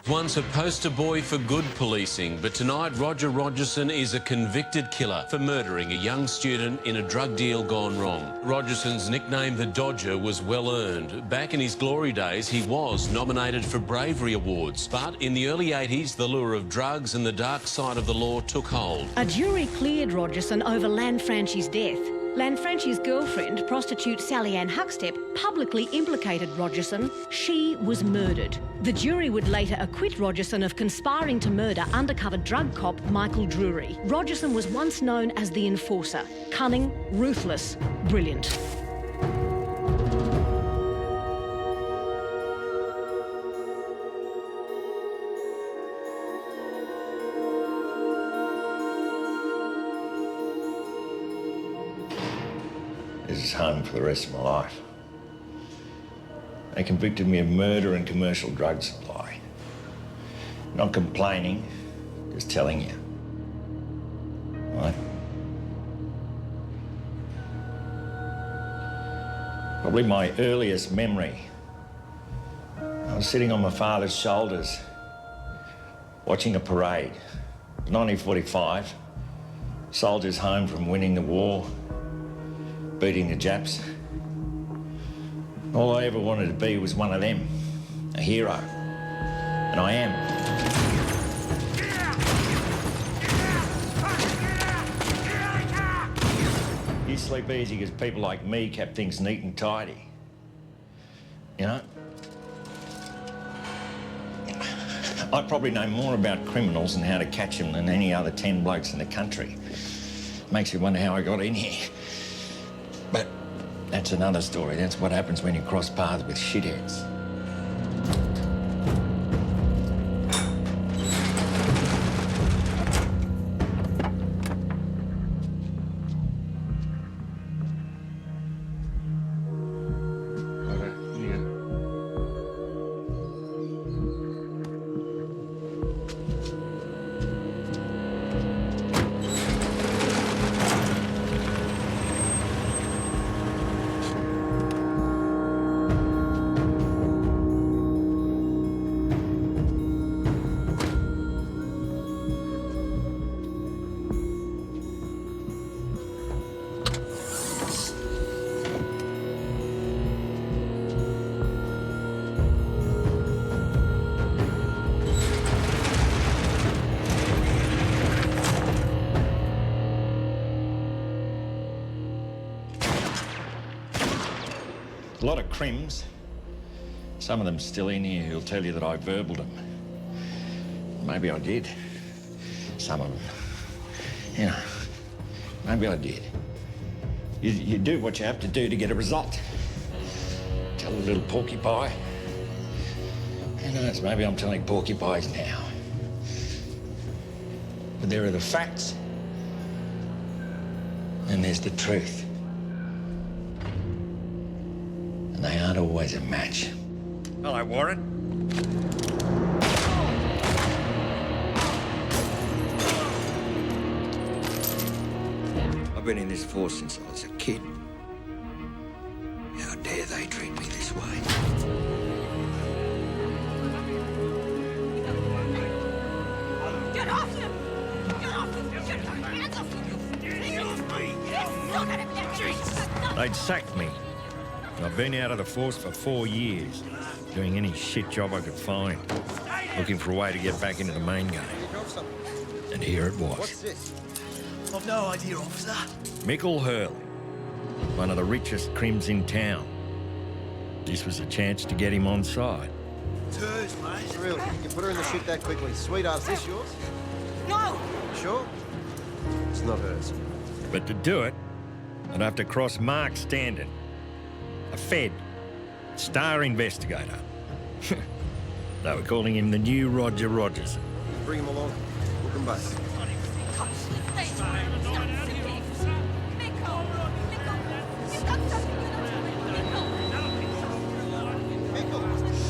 Once a poster boy for good policing, but tonight Roger Rogerson is a convicted killer for murdering a young student in a drug deal gone wrong. Rogerson's nickname, the Dodger, was well earned. Back in his glory days, he was nominated for bravery awards. But in the early 80s, the lure of drugs and the dark side of the law took hold. A jury cleared Rogerson over Lanfranchi's death. Lanfranchi's girlfriend, prostitute Sally Ann Huckstep, publicly implicated Rogerson. She was murdered. The jury would later acquit Rogerson of conspiring to murder undercover drug cop Michael Drury. Rogerson was once known as the Enforcer. Cunning, ruthless, brilliant. This is home for the rest of my life. They convicted me of murder and commercial drug supply. Not complaining, just telling you. Right? Probably my earliest memory. I was sitting on my father's shoulders, watching a parade. 1945, soldiers home from winning the war, beating the Japs. All I ever wanted to be was one of them, a hero. And I am. You sleep easy because people like me kept things neat and tidy. You know? I probably know more about criminals and how to catch them than any other 10 blokes in the country. Makes you wonder how I got in here. But that's another story. That's what happens when you cross paths with shitheads. A lot of crims. Some of them still in here who'll tell you that I verbaled them. Maybe I did. Some of them. You know, maybe I did. You do what you have to do to get a result. Tell a little porcupine. Who knows, maybe I'm telling porcupines now. But there are the facts, and there's the truth. And they aren't always a match. Hello, Warren. I've been in this force since I was a kid. How dare they treat me this way? Get off him! Get off him! Get your hands off him! They'd sacked me. I've been out of the force for 4 years, doing any shit job I could find, looking for a way to get back into the main game. And here it was. What's this? I've no idea, officer. Michael Hurley, one of the richest crims in town. This was a chance to get him on side. It's hers, mate. Really? You can put her in the shit that quickly. Sweetheart, is this yours? No! Sure? It's not hers. But to do it, I'd have to cross Mark Standen, a Fed, star investigator. They were calling him the new Roger Rogerson. Bring him along. Book them both.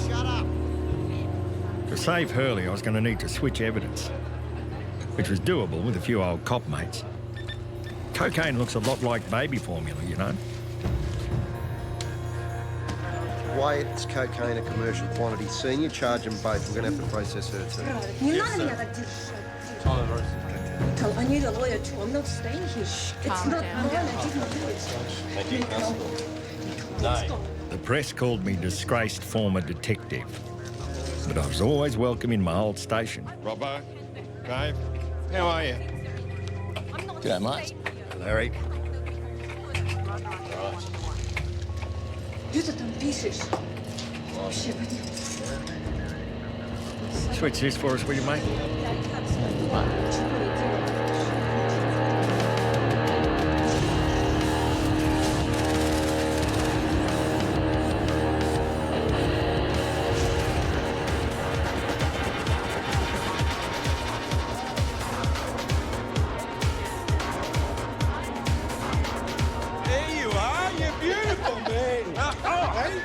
Shut up! To save Hurley, I was going to need to switch evidence, which was doable with a few old cop mates. Cocaine looks a lot like baby formula, you know? weight, it's cocaine, a commercial quantity. Senior, charge them both. We're going to have to process her too. Не надо меня так держать. I need a lawyer too. I'm not staying here. It's not mine. I didn't do it. The press called me disgraced former detective, but I was always welcome in my old station. Robbo, Dave, how are you? G'day, mate. Larry. Что ты там пишешь? Вообще, пойди. Switch this for us, will you, mate? There you are. You're beautiful, man. Hey,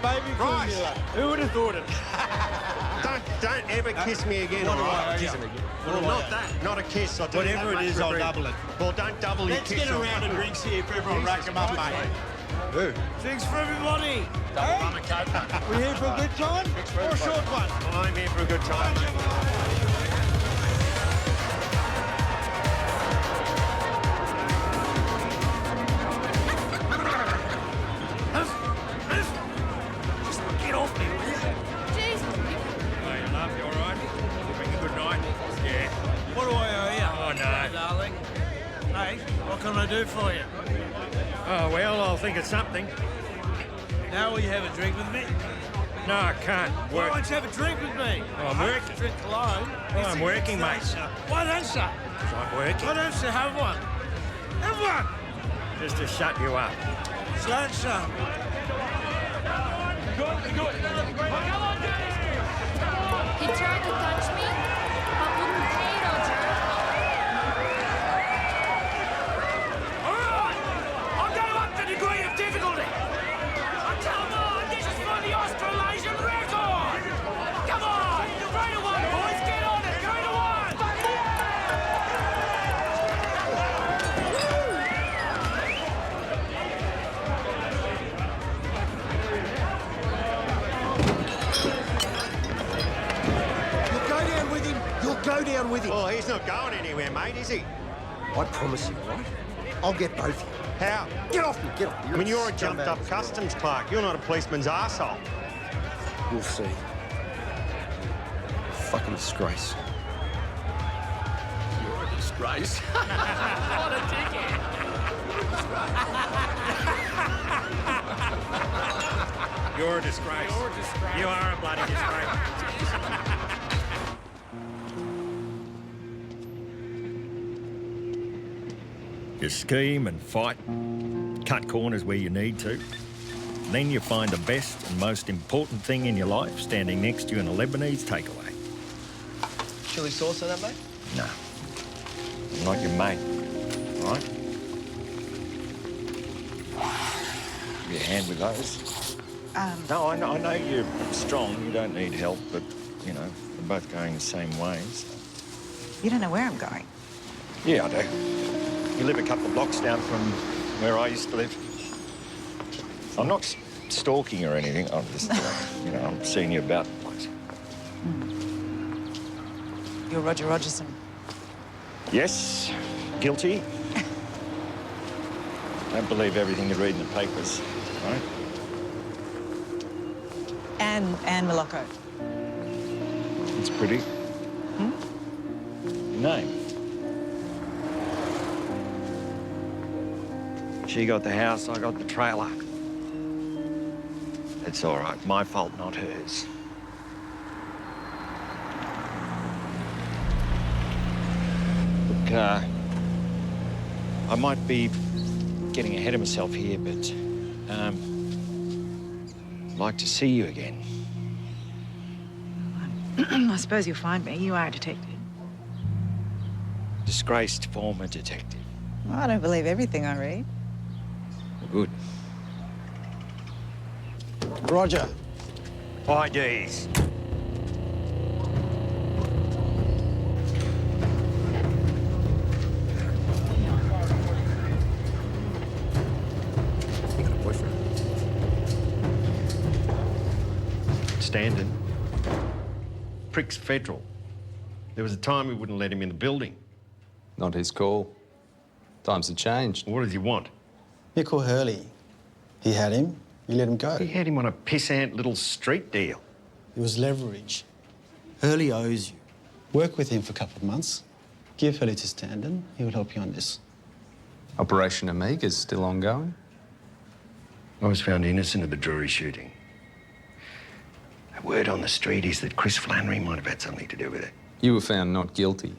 baby formula. Who would have thought it? Don't ever kiss me again, all right? Well, not that. Not a kiss. I'll do Whatever that it much is, for I'll free. double it. Well, don't double your Let's kiss. get a round of drinks here if everyone rack them up, mate. Who? Drinks for everybody. Hey? We here for a good time or a short one? I'm here for a good time. Just get off me, will you? Hey, love, you all right? Having a good night? Yeah. What do I owe you? Oh, no. Darling. Hey, what can I do for you? Oh, well, I'll think of something. Now will you have a drink with me? No, I can't. Why Work. won't you have a drink with me? Oh, I'm I working. have to drink alone. Well, I'm working, mate. Why don't you? I'm working. Why don't you have one? Have one! Just to shut you up. Slant shot. He tried to touch me, but wouldn't pay, Roger. All right! I'll go up the degree of difficulty. Oh, come on! This is for the Australasian record! Come on! 3 to 1, boys! Get on it! 3 to 1! You'll go down with him. You'll go down with him. Well, he's not going anywhere, mate, is he? I promise you, right? I'll get both of you. How? Get off me, get off me. I mean, you're a scumbag. jumped-up customs clerk. You're not a policeman's arsehole. You'll see. Fucking disgrace. You're a disgrace. What a dickhead. You're a disgrace. You're a disgrace. You are a bloody disgrace. You scheme and fight, cut corners where you need to. Then you find the best and most important thing in your life standing next to you in a Lebanese takeaway. Chili sauce on that, mate? No. I'm not your mate, all right? Give me a hand with those. No, I know you're strong. You don't need help, but, you know, we're both going the same ways. You don't know where I'm going. Yeah, I do. You live a couple of blocks down from where I used to live. I'm not stalking or anything. I'm just, you know, I'm seeing you about the place. You're Roger Rogerson. Yes, guilty. Don't believe everything you read in the papers, right? Anne Molocco. It's pretty. Name. She got the house, I got the trailer. It's all right. My fault, not hers. Look, I might be getting ahead of myself here, but I'd like to see you again. I suppose you'll find me. You are a detective. Disgraced former detective. Well, I don't believe everything I read. Good. Roger. IDs. You got a boyfriend? Standard. Prick's federal. There was a time we wouldn't let him in the building. Not his call. Times have changed. What does he want? You call Hurley. He had him, you let him go. He had him on a pissant little street deal. It was leverage. Hurley owes you. Work with him for a couple of months. Give Hurley to Standen. He will help you on this. Operation Amiga's still ongoing. I was found innocent of the Drury shooting. The word on the street is that Chris Flannery might have had something to do with it. You were found not guilty.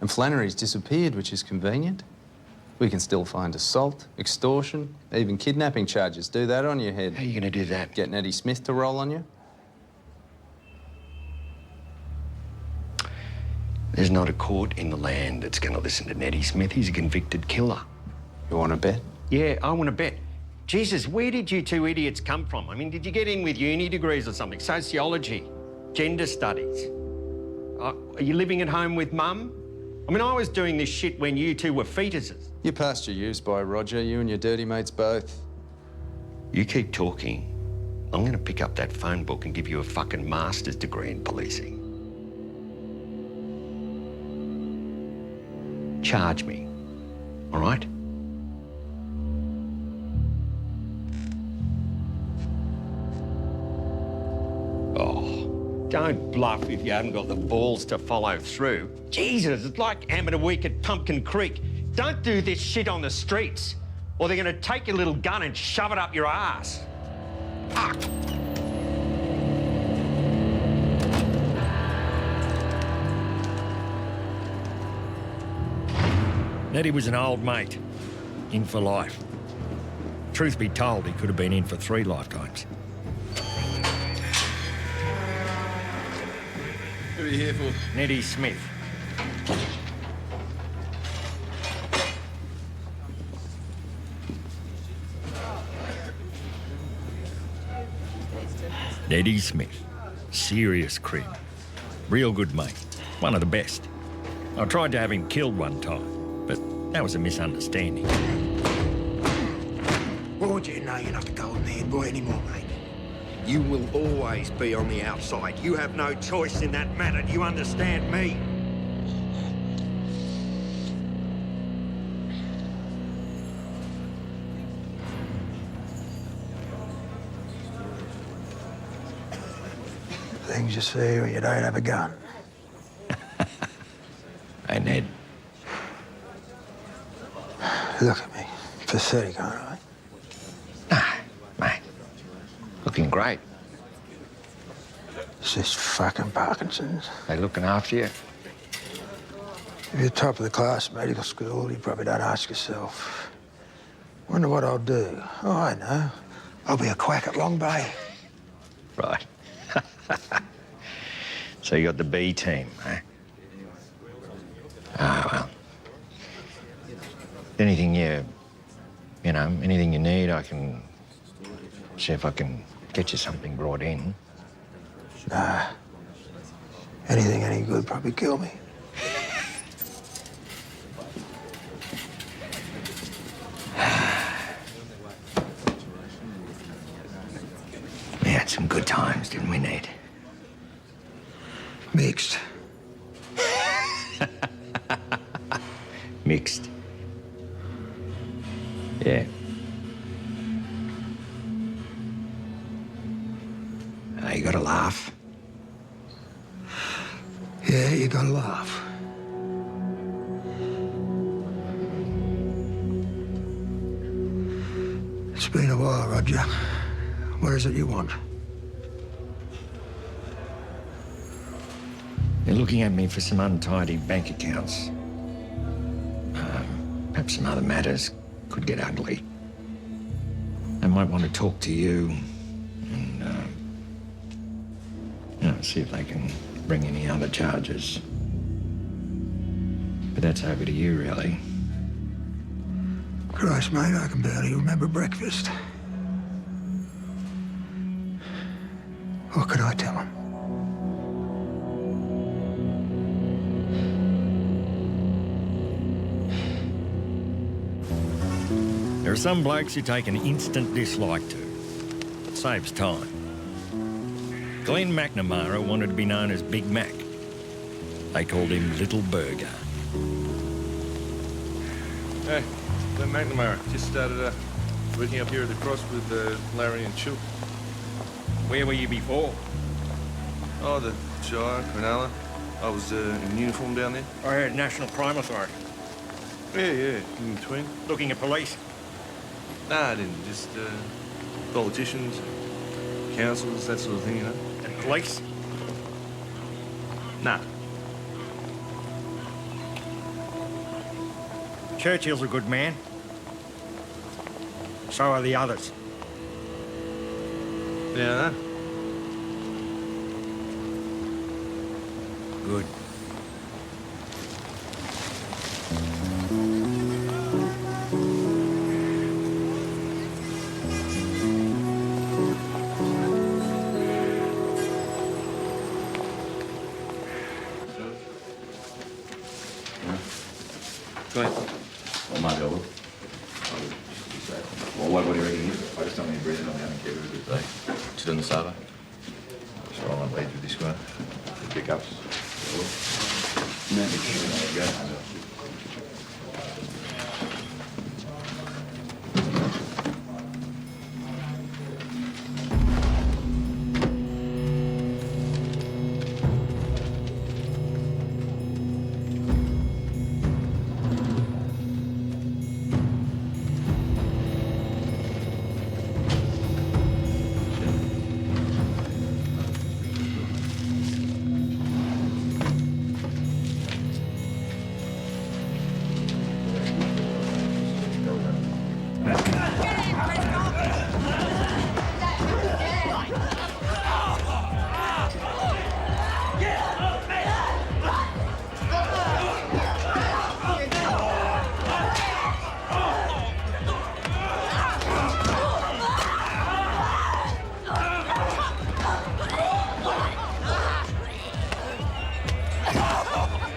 And Flannery's disappeared, which is convenient. We can still find assault, extortion, even kidnapping charges. Do that on your head. How are you going to do that? Get Eddie Smith to roll on you? There's not a court in the land that's going to listen to Eddie Smith. He's a convicted killer. You want to bet? Yeah, I want to bet. Jesus, where did you two idiots come from? I mean, did you get in with uni degrees or something? Sociology, gender studies? Are you living at home with Mum? I mean, I was doing this shit when you two were fetuses. You're past your use by Roger, you and your dirty mates both. You keep talking, I'm going to pick up that phone book and give you a fucking master's degree in policing. Charge me, all right? Oh, don't bluff if you haven't got the balls to follow through. Jesus, it's like amateur week at Pumpkin Creek. Don't do this shit on the streets, or they're going to take your little gun and shove it up your ass. Fuck. Eddie was an old mate, in for life. Truth be told, he could have been in for 3 lifetimes. Who are you here for? Eddie Smith. Eddie Smith. Serious crib. Real good mate. One of the best. I tried to have him killed one time, but that was a misunderstanding. Why would you know you're not the golden haired boy anymore, mate? You will always be on the outside. You have no choice in that matter. Do you understand me? Things you see when you don't have a gun. Hey, Ned. Look at me. Pathetic, aren't I? Nah, mate. Looking great. It's this fucking Parkinson's. They looking after you? If you're top of the class at medical school, you probably don't ask yourself, wonder what I'll do. Oh, I know. I'll be a quack at Long Bay. Right. So you got the B team, eh? Ah, well. Anything anything you need, I can see if I can get you something brought in. Nah. Anything any good probably kill me. We had some good times, didn't we, Ned? Mixed. Mixed. Yeah. You gotta laugh. Yeah, you gotta laugh. It's been a while, Roger. What is it you want? They're looking at me for some untidy bank accounts. Perhaps some other matters could get ugly. They might want to talk to you and, see if they can bring any other charges. But that's over to you, really. Christ, mate, I can barely remember breakfast. What could I tell him? There are some blokes you take an instant dislike to. It saves time. Glenn McNamara wanted to be known as Big Mac. They called him Little Burger. Hey, Glenn McNamara. Just started working up here at the Cross with Larry and Chuk. Where were you before? Oh, the Shire, Cronulla. I was in uniform down there. I heard National Crime Authority. Yeah, in between. Looking at police. Nah, I didn't. Just politicians, councils, that sort of thing, you know. And police? Nah. Churchill's a good man. So are the others. Yeah, I know. Good. Go ahead. Well, maybe I will. Well, what do you reckon? I just don't need breathing on the other kid with it today. Just on the server. So I'll lead with this one. The pickups.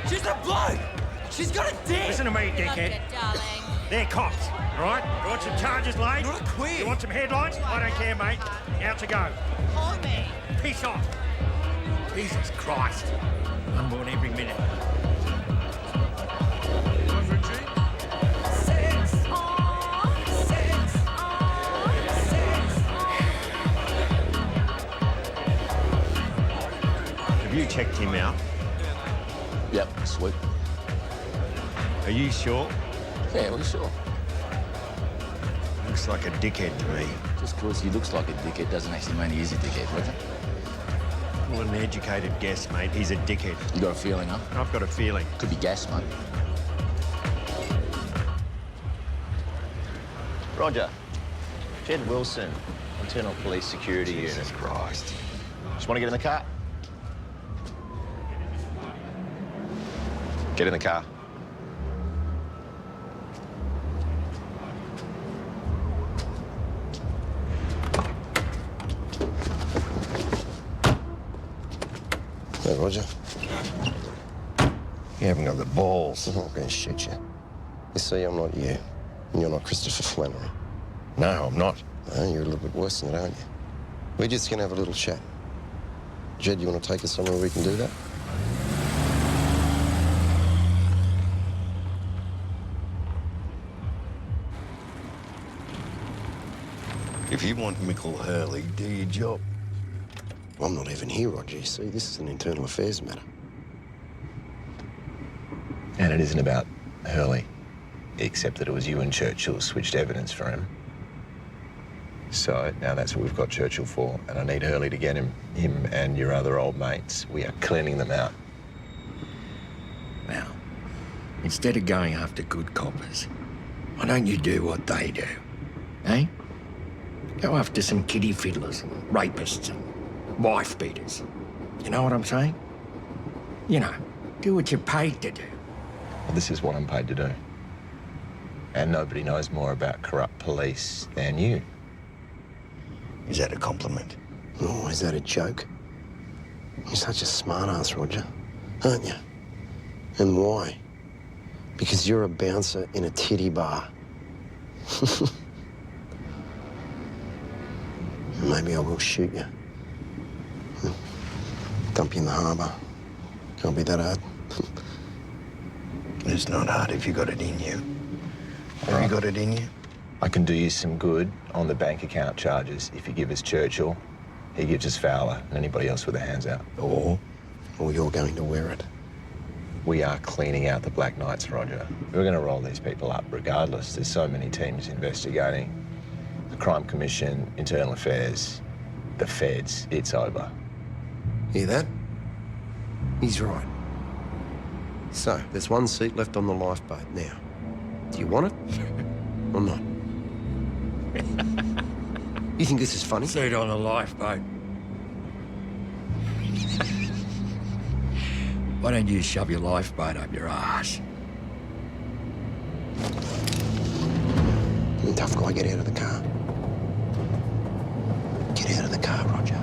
She's a bloke! She's got a dick! Listen to me, dickhead. Darling. They're cops, all right? You want some charges laid? Not a queer. You want some headlines? I don't care, mate. Out to go. Hold me. Peace off. Jesus Christ. Unborn every minute. Have you checked him out? Yep, sweet. Are you sure? Yeah, well, sure. Looks like a dickhead to me. Just because he looks like a dickhead doesn't actually mean he is a dickhead, Roger. Well, an educated guess, mate. He's a dickhead. You got a feeling, huh? I've got a feeling. Could be gas, mate. Roger. Jed Wilson, Internal Police Security Unit. Jesus Christ. Just want to get in the car? Get in the car. Hey, Roger. You haven't got the balls. I'm not going to shoot you. You see, I'm not you. And you're not Christopher Flannery. No, I'm not. No, you're a little bit worse than that, aren't you? We're just going to have a little chat. Jed, you want to take us somewhere we can do that? If you want Michael Hurley, do your job. I'm not even here, Roger. You see, this is an internal affairs matter. And it isn't about Hurley, except that it was you and Churchill who switched evidence for him. So now that's what we've got Churchill for, and I need Hurley to get him and your other old mates. We are cleaning them out. Now, instead of going after good coppers, why don't you do what they do? Eh? Go after some kiddie fiddlers and rapists and wife beaters. You know what I'm saying? You know, do what you're paid to do. Well, this is what I'm paid to do. And nobody knows more about corrupt police than you. Is that a compliment? Oh, is that a joke? You're such a smart-ass, Roger, aren't you? And why? Because you're a bouncer in a titty bar. Maybe I will shoot you. Dump you in the harbour. Can't be that hard. It's not hard if you got it in you. Have you got it in you? I can do you some good on the bank account charges if you give us Churchill, he gives us Fowler, and anybody else with their hands out. Or you're going to wear it. We are cleaning out the Black Knights, Roger. We're going to roll these people up regardless. There's so many teams investigating. The Crime Commission, Internal Affairs, the Feds. It's over. Hear that? He's right. So, there's one seat left on the lifeboat now. Do you want it or not? You think this is funny? Seat on a lifeboat. Why don't you shove your lifeboat up your ass? Tough guy, get out of the car. Get out of the car, Roger.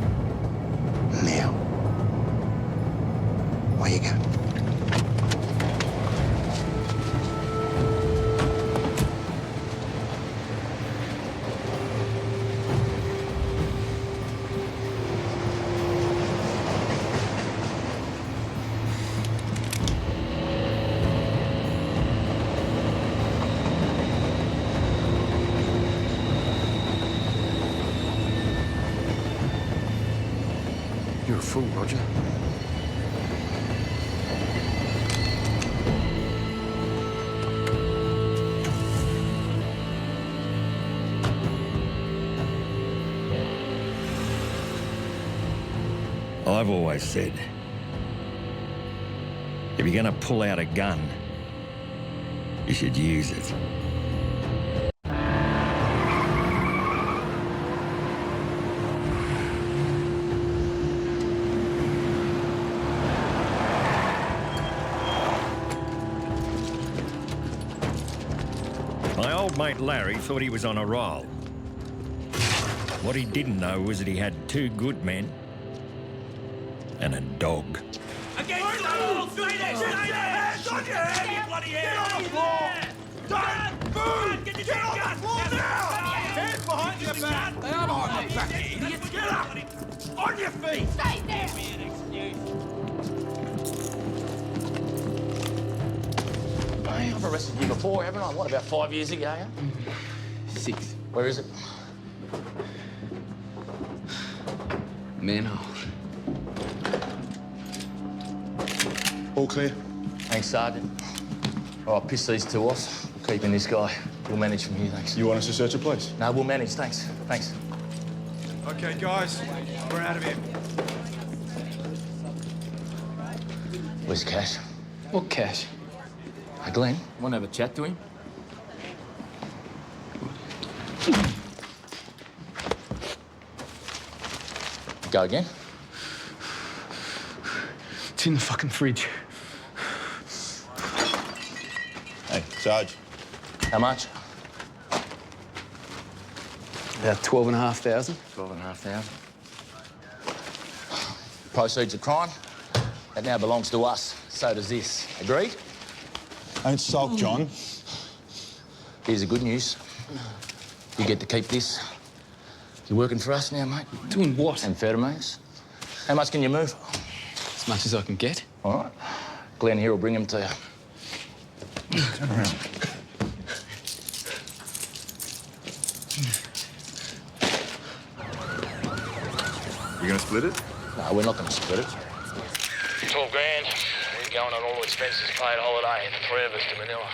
Now. Where you go? You're a fool, Roger. I've always said, if you're going to pull out a gun, you should use it. My old mate Larry thought he was on a roll. What he didn't know was that he had 2 good men and a dog. Against the wall! Stay there! Stay there! Hands on your head, you bloody head! Get on the floor! Don't move! Get off the floor now! Hands behind your back! They are behind my back, you idiots! Get up! On your feet! Stay there! Give me an excuse. Hey, I've arrested you before, haven't I? What, about 5 years ago, yeah? 6. Where is it? Manhole. All clear. Thanks, Sergeant. All right, piss these 2 off. We're keeping this guy. We'll manage from here, thanks. You want us to search the place? No, we'll manage, thanks. Thanks. Okay, guys, we're out of here. Where's Cash? What Cash? Hey, Glenn, want to have a chat to him? Go again? It's in the fucking fridge. Hey, Sarge. How much? About 12,500. 12,500. Proceeds of crime. That now belongs to us. So does this. Agreed? Don't sulk, John. Here's the good news. You get to keep this. You're working for us now, mate. Doing what? Amphetamines. How much can you move? As much as I can get. All right. Glenn here will bring them to you. Turn around. You gonna split it? No, we're not going to split it. 12 grand. We're going on all expenses paid holiday. The 3 of us to Manila.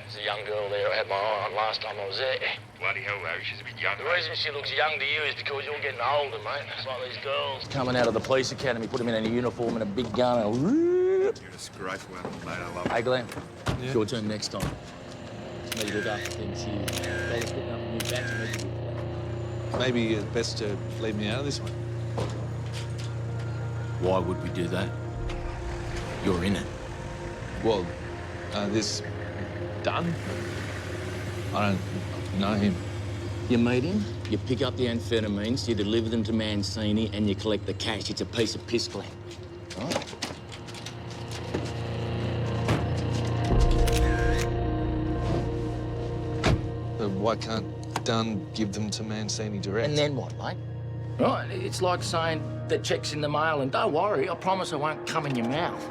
There's a young girl there I had my eye on last time I was there. Bloody hell, Larry, she's a bit young. The reason she looks young to you is because you're getting older, mate. It's like these girls coming out of the police academy, put them in a uniform and a big gun and... You're a disgraceful animal, mate. I love it. Hey, Glenn. Yeah. Your turn next time. Maybe look after things here. They just putting up a new batch and make it Maybe it's best to leave me out of this one. Why would we do that? You're in it. Well, this done? I don't know him. You meet him, you pick up the amphetamines, you deliver them to Mancini, and you collect the cash. It's a piece of piss, Glenn. All right? Why can't Dunn give them to Mancini direct? And then what, mate? Right, it's like saying, the check's in the mail, and don't worry, I promise I won't come in your mouth.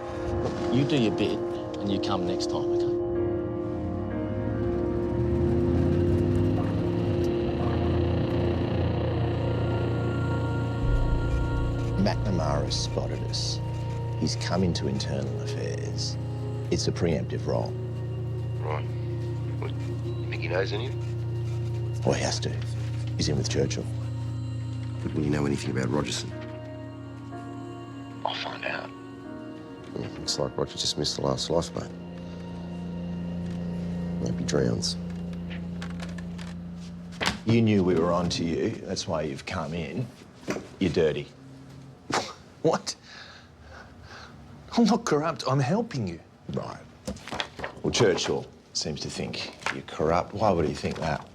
You do your bit, and you come next time, okay? McNamara has spotted us. He's come into internal affairs. It's a preemptive role. Right. What, you think he knows any of it? Well, he has to. He's in with Churchill. But will you know anything about Rogerson? I'll find out. Well, looks like Roger just missed the last lifeboat. Maybe drowns. You knew we were on to you. That's why you've come in. You're dirty. What? I'm not corrupt. I'm helping you. Right. Well, Churchill seems to think you're corrupt. Why would he think that?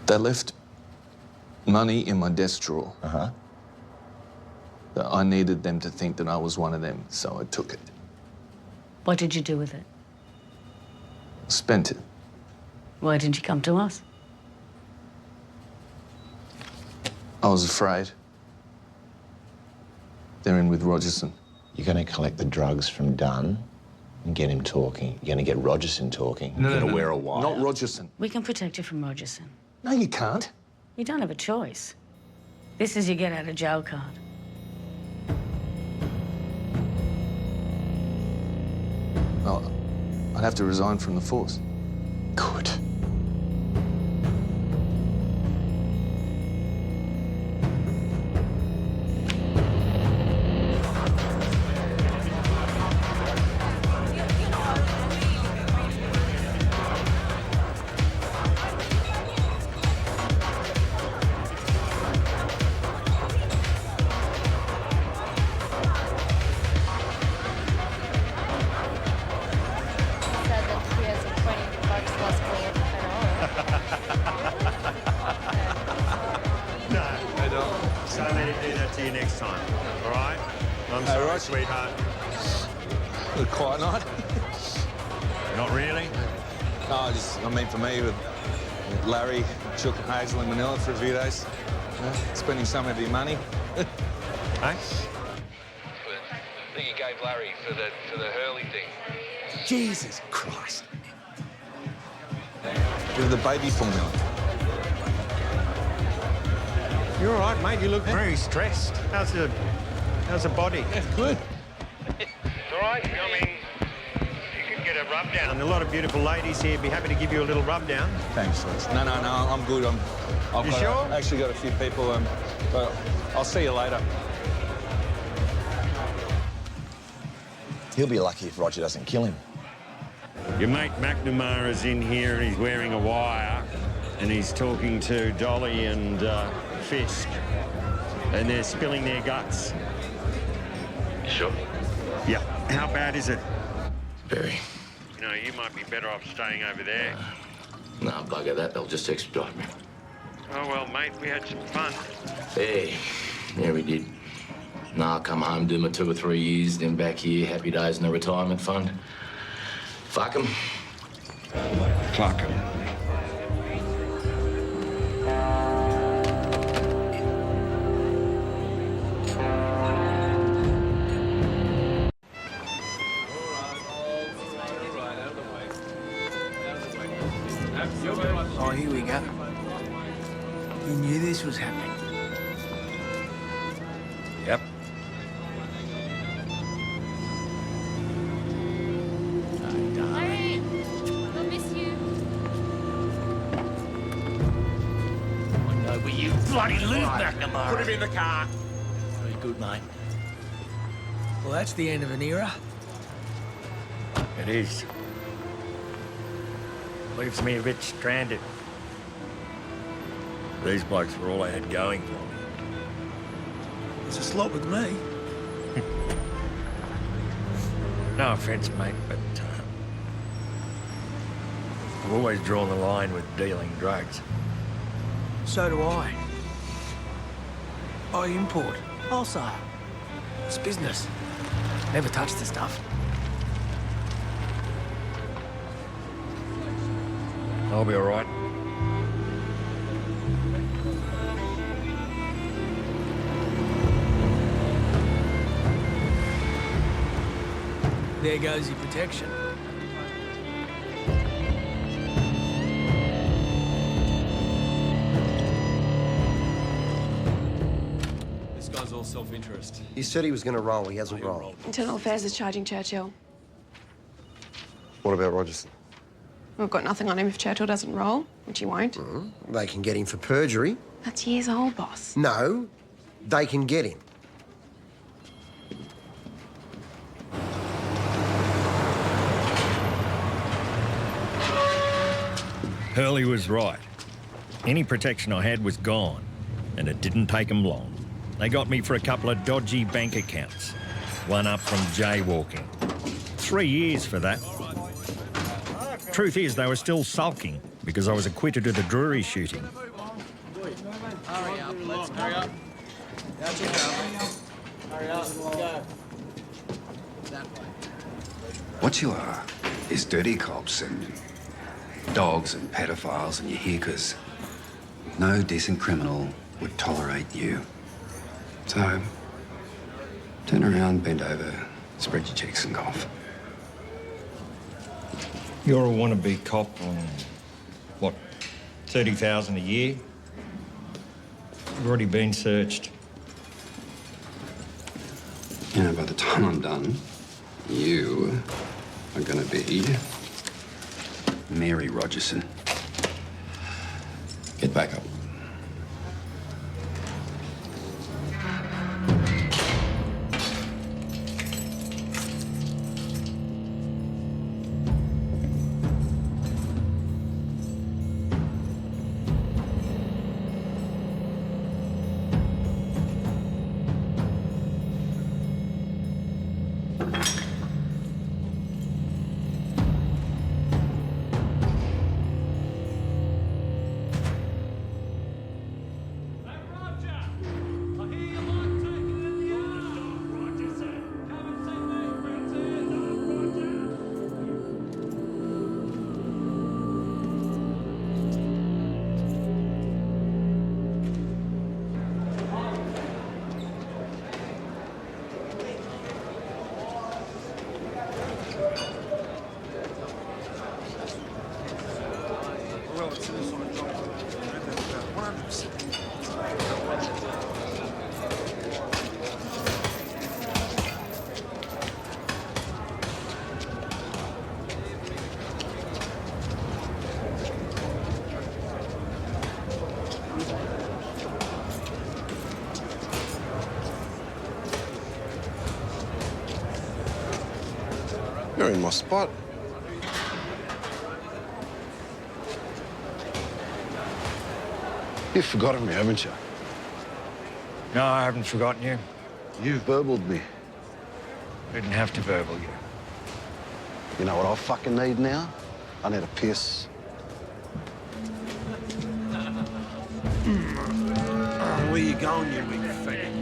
They left money in my desk drawer. Uh-huh. I needed them to think that I was one of them, so I took it. What did you do with it? Spent it. Why didn't you come to us? I was afraid. They're in with Rogerson. You're going to collect the drugs from Dunn and get him talking. You're going to get Rogerson talking. No, You're no, going to no, wear a wire. Not Rogerson. We can protect you from Rogerson. No, you can't. You don't have a choice. This is your get out of jail card. Well, I'd have to resign from the force. Good. Sweetheart. A quiet night? Not really? No, I mean, for me, with Larry, Chook and Hazel in Manila for a few days. Spending some of your money. Hey? I think you gave Larry for the Hurley thing. Jesus Christ. With the baby formula. You're all right, mate. You look very stressed. How's the body? Yeah, good. It's all right. I mean, you could get a rub down. And a lot of beautiful ladies here be happy to give you a little rub down. Thanks, Les. No, I'm good. I've sure? Actually got a few people, but I'll see you later. He'll be lucky if Roger doesn't kill him. Your mate McNamara's in here and he's wearing a wire and he's talking to Dolly and Fisk and they're spilling their guts. Sure. Yeah. How bad is it? Very. You know, you might be better off staying over there. No, bugger that. They'll just expedite me. Oh, well, mate, we had some fun. Hey, yeah, we did. Now I'll come home, do my 2 or 3 years, then back here, happy days in the retirement fund. Fuck 'em. Fuck 'em. Oh, here we go. You knew this was happening. Yep. Larry, we'll miss you. I know where you bloody live, McNamara. Put him in the car. Very good, mate. Well, that's the end of an era. It is. Leaves me a bit stranded. These blokes were all I had going for me. It's a slot with me. No offence, mate, but I've always drawn the line with dealing drugs. So do I. I import, wholesale. It's business. Never touch the stuff. I I'll be all right. There goes your protection. This guy's all self-interest. He said he was going to roll. He hasn't rolled. Internal Affairs is charging Churchill. What about Rogerson? We've got nothing on him if Churchill doesn't roll, which he won't. They can get him for perjury. That's years old, boss. No, they can get him. Hurley was right. Any protection I had was gone, and it didn't take them long. They got me for a couple of dodgy bank accounts. One up from jaywalking. 3 years for that. Truth is, they were still sulking because I was acquitted of the Drury shooting. Hurry up, let's hurry up. That's it, hurry up, go. That way. What you are is dirty cops and dogs and pedophiles and your hickers. No decent criminal would tolerate you. So, turn around, bend over, spread your cheeks and cough. You're a wannabe cop on, what, 30,000 a year? You've already been searched. You know, by the time I'm done, you are gonna be Mary Rogerson. Get back up. You're in my spot. You've forgotten me, haven't you? No, I haven't forgotten you. You've burbled me. Didn't have to burble you. You know what I fucking need now? I need a piss. Where you going, you big faggot?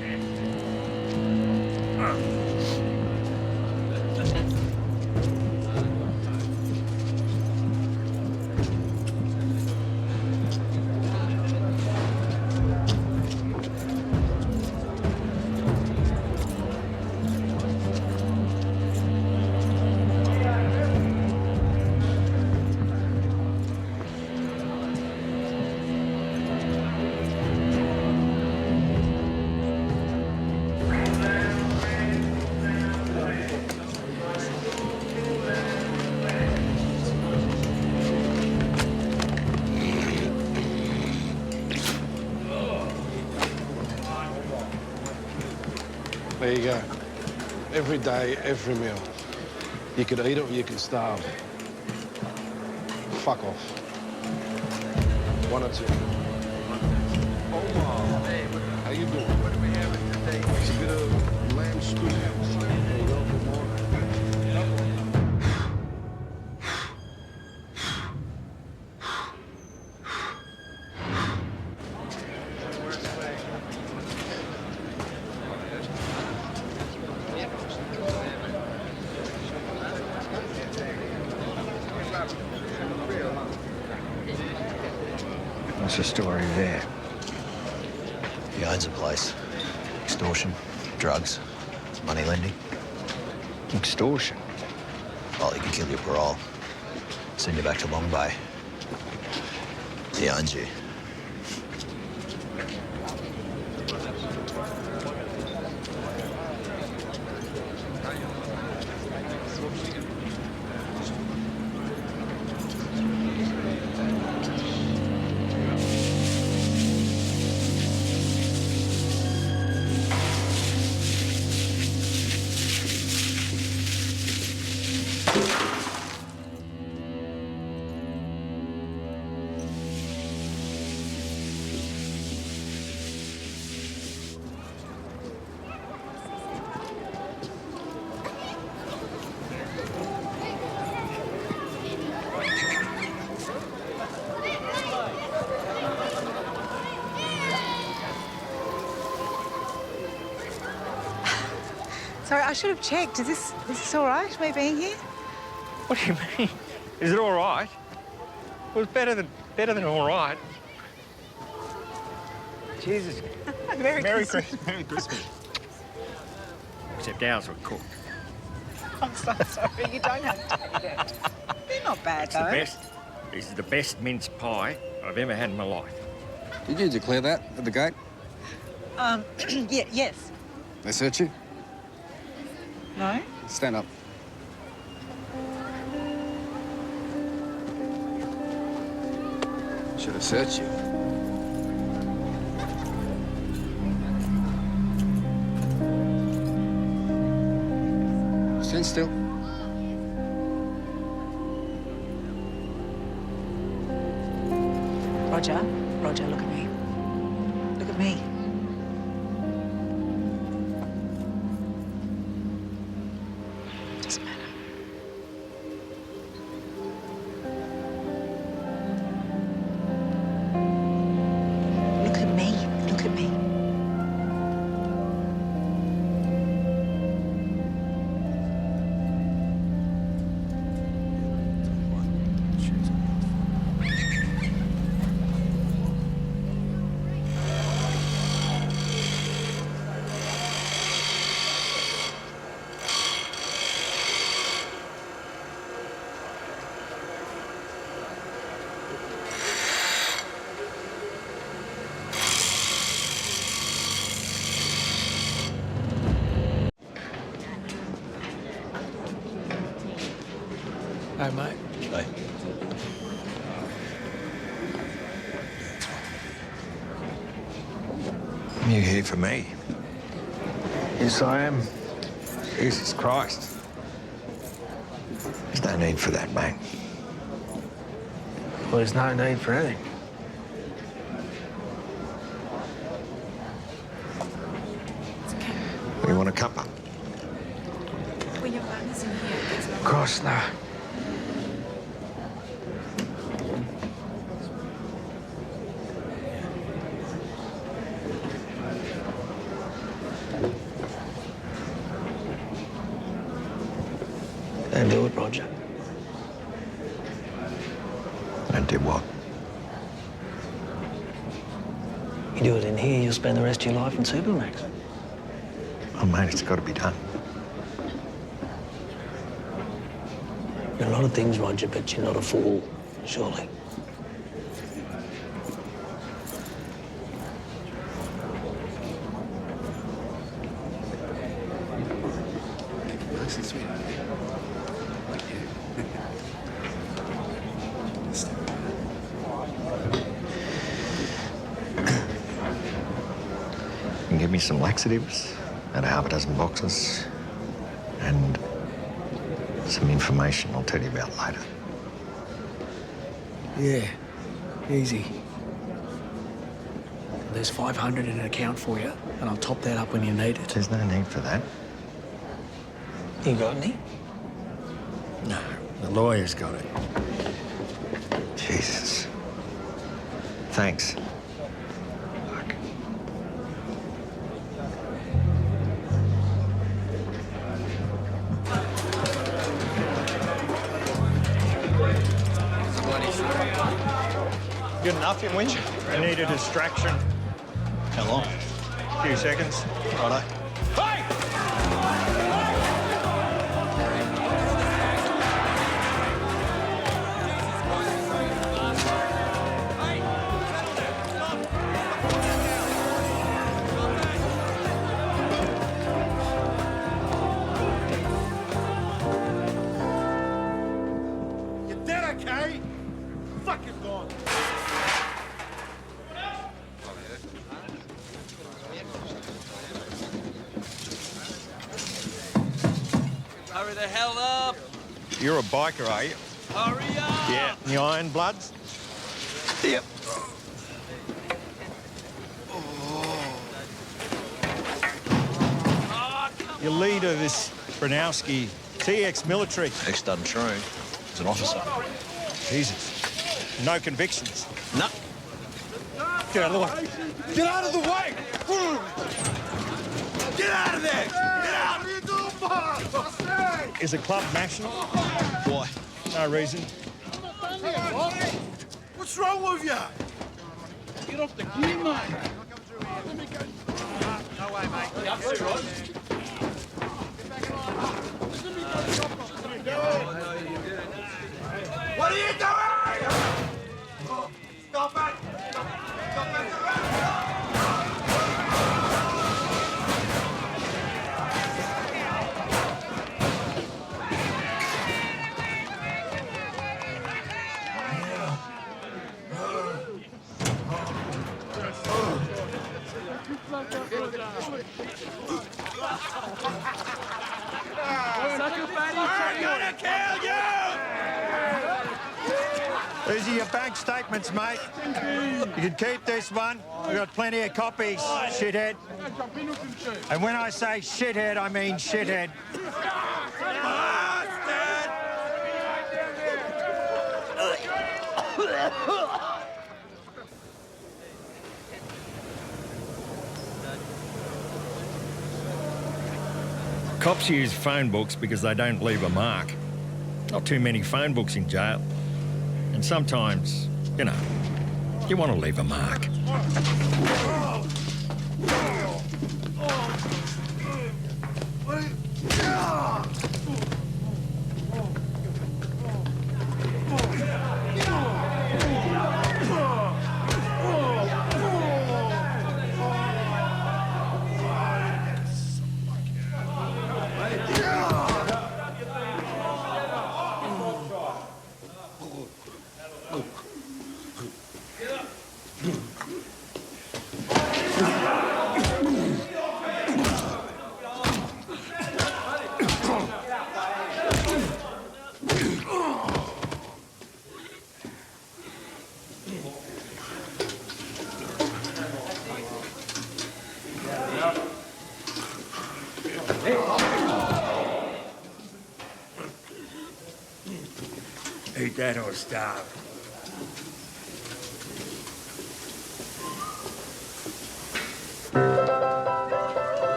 There you go. Every day, every meal. You could eat it or you can starve. Fuck off. One or two. How you doing? What do we have today? It's a bit of lamb stew. There you go, good morning. What's the story there? He owns a place. Extortion, drugs, money lending. Extortion? Oh, he can kill your parole. Send you back to Long Bay. He owns you. Sorry, I should have checked. Is this all right, me being here? What do you mean? Is it all right? Well, it's better than all right. Jesus. Merry Christmas. Merry Christmas. Except ours were cooked. I'm so sorry. You don't have to eat it. They're not bad, It's though. the best. This is the best mince pie I've ever had in my life. Did you declare that at the gate? Yes. They search you? No? Stand up. Should have searched you. Stand still. Roger, look at me. Look at me. Doesn't matter. Look at me. Look at me. Hey, mate. Hey. You here for me? Yes, I am. Jesus Christ. There's no need for that, mate. Well, there's no need for anything. We want a cuppa. Well, your partner's in here. Of course, no. Don't do it, Roger. Don't do what? You do it in here, you'll spend the rest of your life in Supermax. Oh, mate, it's got to be done. You're a lot of things, Roger, but you're not a fool, surely. Nice and sweet. Like you. You can give me some laxatives and half a dozen boxes and some information I'll tell you about later. Yeah, easy. There's 500 in an account for you, and I'll top that up when you need it. There's no need for that. You got any? No, the lawyer's got it. Jesus. Thanks. Good enough, you Winch? I need a distraction. How long? A few seconds. Righto. You dead, okay? Fuck is gone. Hurry the hell up! You're a biker, are you? Hurry up! Yeah. The Iron Bloods? Yep. Your leader, this Branowski, ex-military. Ex-done true. He's an officer. Jesus. No convictions. No. Get out of the way. Get out of the way! Get out of there! Get out! What are you doing, boss? Is the club national? Why? No reason. What's wrong with you? Get off the gear, mate. No way, mate. What are you doing? Stop it! Stop it! I'm gonna kill you! These are your bank statements, mate. You can keep this one. We've got plenty of copies, shithead. And when I say shithead, I mean shithead. Cops use phone books because they don't leave a mark. Not too many phone books in jail. And sometimes, you know, you want to leave a mark. Eat that or starve.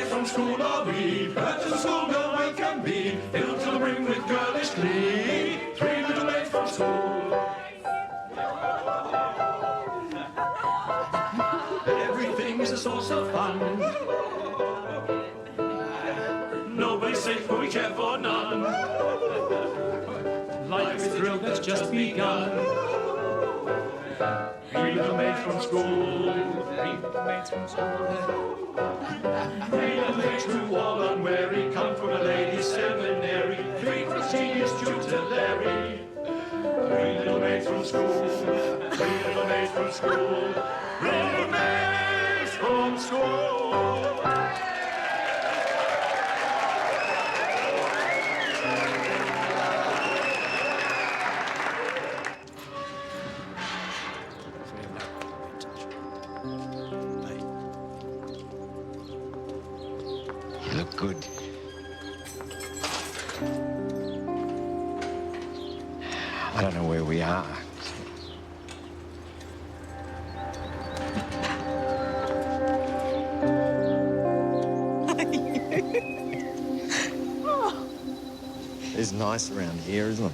From school are we, but to school girl we can be, filled to the brim with girlish glee. Three little maids from school. Everything is a source of fun. Nobody's safe, but we care for none. Life is a thrill that's just begun. Three little maids from school. Three little maids from school. Three little maids who all unwary come from a ladies' seminary. Three prestigious tutelary. Three little maids from school. Three little maids from school. Three little maids from school. You look good. I don't know where we are. is nice around here, isn't it?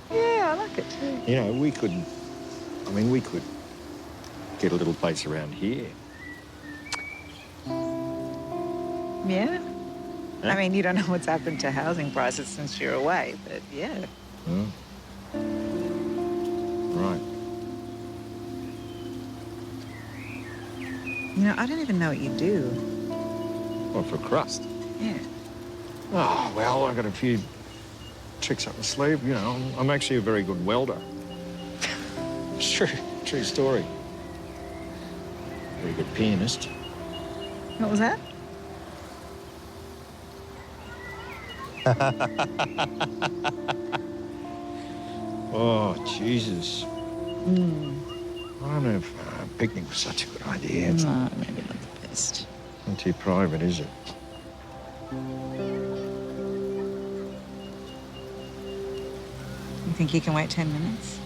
Yeah, I like it too. You know, we could get a little place around here. Yeah? I mean, you don't know what's happened to housing prices since you're away, but yeah. Hmm. Right. You know, I don't even know what you do. What, for crust? Yeah. Oh, well, I've got a few tricks up my sleeve. You know, I'm actually a very good welder. It's true. True story. Very good pianist. What was that? Oh, Jesus. Mm. I don't know if a picnic was such a good idea. It's No, maybe not the best. not too private, is it? You think you can wait 10 minutes?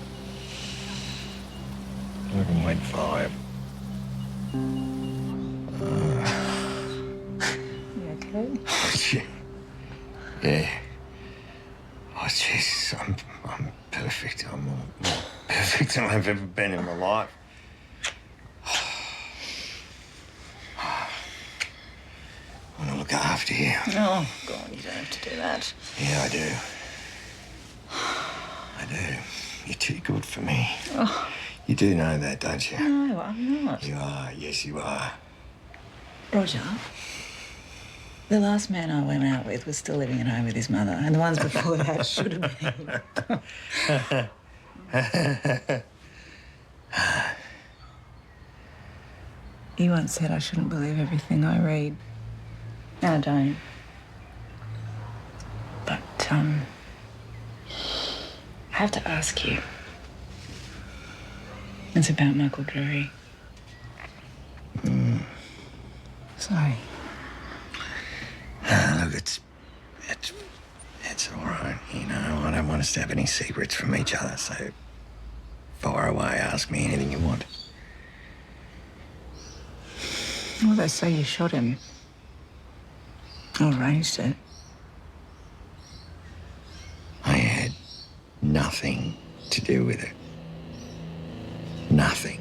I can wait 5. You okay? Yeah. Oh, jeez, I'm perfect. I'm more perfect than I've ever been in my life. I want to look after you. Oh, God, you don't have to do that. Yeah, I do. I do. You're too good for me. Oh. You do know that, don't you? No, I'm not. You are. Yes, you are. Roger, the last man I went out with was still living at home with his mother, and the ones before that should have been. You once said I shouldn't believe everything I read. And I don't. But, I have to ask you. It's about Michael Drury. Sorry. Look, it's all right, you know. I don't want us to have any secrets from each other, so fire away, ask me anything you want. Well, they say you shot him. I arranged it. I had nothing to do with it. Nothing.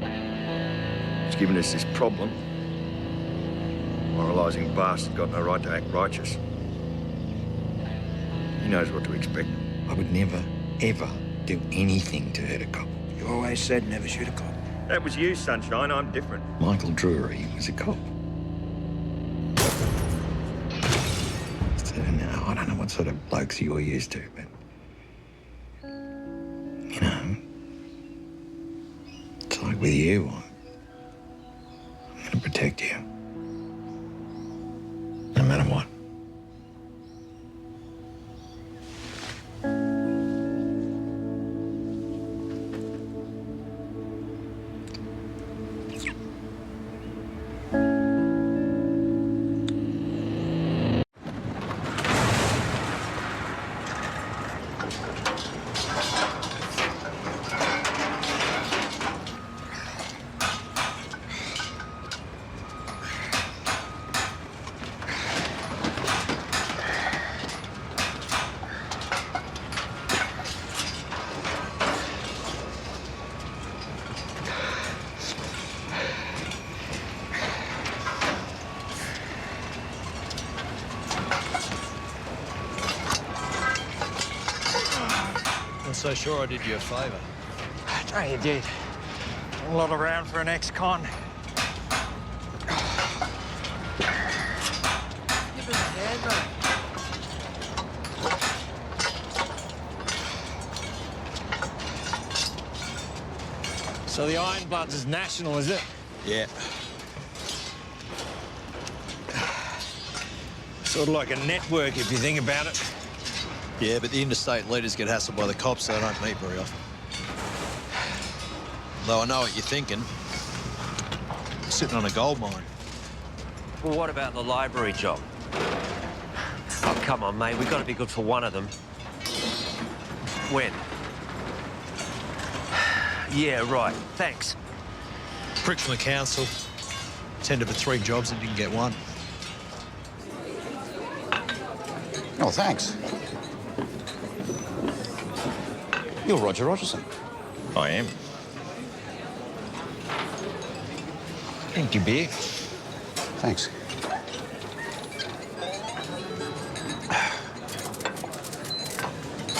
It's given us this problem. Moralising bastard got no right to act righteous. He knows what to expect. I would never, ever do anything to hurt a cop. You always said never shoot a cop. That was you, Sunshine. I'm different. Michael Drury was a cop. So now, I don't know what sort of blokes you're used to, but... You know... It's like with you, I'm gonna protect you. No matter what. So sure I did you a favour. Oh, you did. A lot around for an ex-con. Give us a hand, mate. So the Iron Bloods is national, is it? Yeah. Sort of like a network, if you think about it. Yeah, but the interstate leaders get hassled by the cops, so they don't meet very often. Though I know what you're thinking. You're sitting on a gold mine. Well, what about the library job? Oh, come on, mate. We've got to be good for one of them. When? Yeah, right. Thanks. Prick from the council. Tendered for 3 jobs and didn't get one. Oh, thanks. You're Roger Rogerson. I am. Empty beer. Thanks.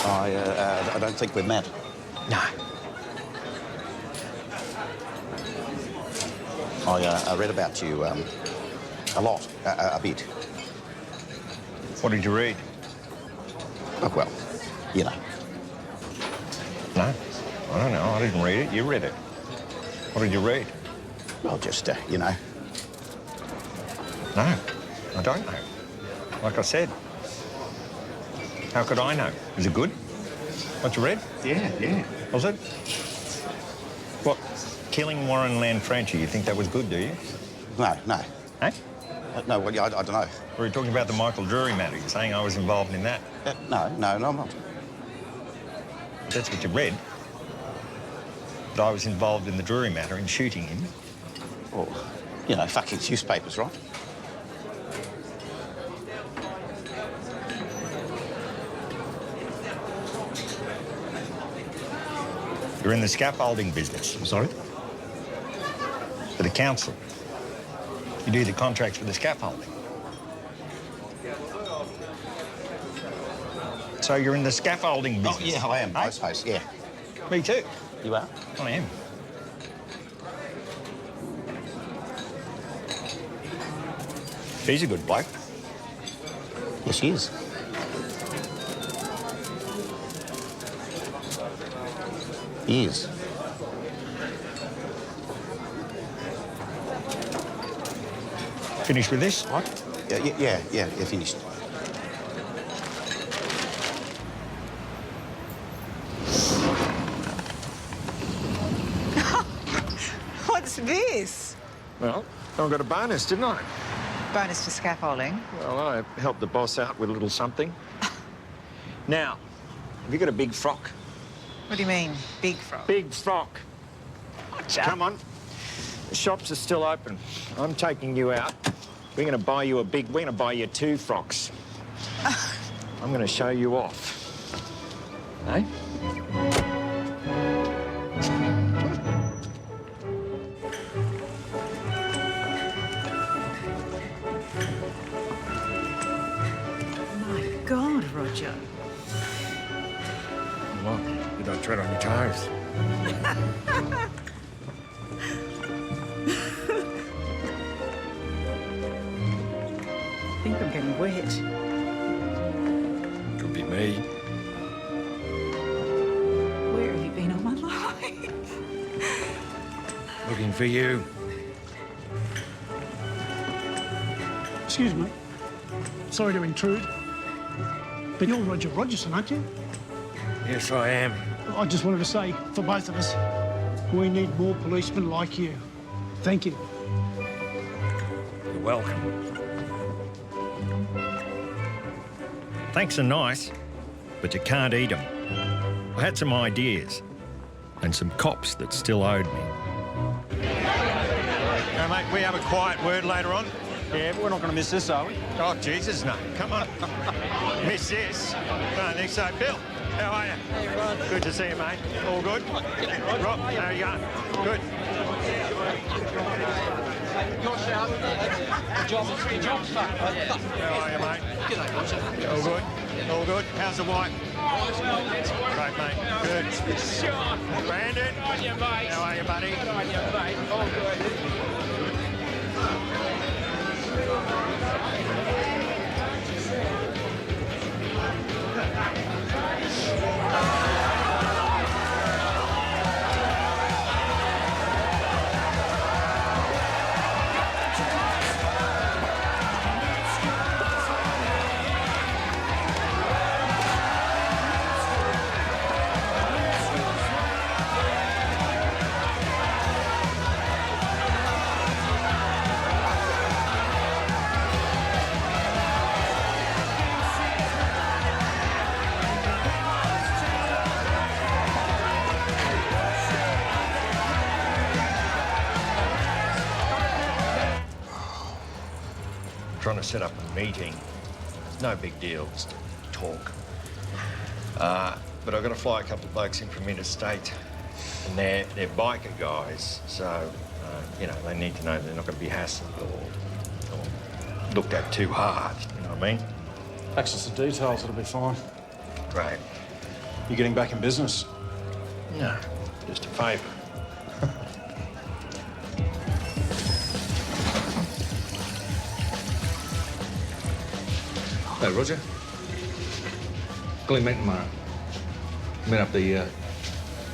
I don't think we're met. No. I read about you a lot, a bit. What did you read? Oh, well, you know. No, I don't know. I didn't read it. You read it. What did you read? Well, just, you know. No, I don't know. Like I said. How could I know? Is it good? What you read? Yeah. Was it? What? Killing Warren Lanfranchi, you think that was good, do you? No. Eh? No, well, I don't know. Were you talking about the Michael Drury matter? You're saying I was involved in that? No, I'm not. That's what you read. That I was involved in the Drury matter in shooting him. Oh, you know, fucking newspapers, right? You're in the scaffolding business. I'm sorry? For the council. You do the contracts for the scaffolding. So you're in the scaffolding business? Oh, yeah, I am, I suppose, yeah. Me too. You are? I am. He's a good bloke. Yes, he is. He is. Finished with this? What? Yeah, finished. What's this? Well, I got a bonus, didn't I? Bonus for scaffolding. Well, I helped the boss out with a little something. Now, have you got a big frock? What do you mean, big frock? Big frock. Come on. The shops are still open. I'm taking you out. We're going to buy you 2 frocks. I'm going to show you off. Eh? My God, Roger. What? You don't tread on your toes. I think I'm getting wet. Could be me. Where have you been all my life? Looking for you. Excuse me. Sorry to intrude. But you're Roger Rogerson, aren't you? Yes, I am. I just wanted to say, for both of us, we need more policemen like you. Thank you. You're welcome. Thanks are nice, but you can't eat them. I had some ideas and some cops that still owed me. Now, mate, we have a quiet word later on. Yeah, but we're not going to miss this, are we? Oh, Jesus, no. Come on. Miss this? No, think so. Bill, how are you? Hey, Rod. Good to see you, mate. All good? G'day, Rod. Rob, how are you going? Good. Your job's fucked. How are you, mate? G'day, Roger. All good? All good? How's the wife? Great, mate. Good. Brandon? Good on you, mate. How are you, buddy? Good on you, mate. All good. Trying to set up a meeting. It's no big deal, just talk. but I've got to fly a couple of blokes in from interstate. And they're biker guys, so, you know, they need to know they're not going to be hassled or looked at too hard, you know what I mean? Access to details, it'll be fine. Great. You getting back in business? No, just a favour. Hey, Roger. Got him meeting tomorrow. Met up the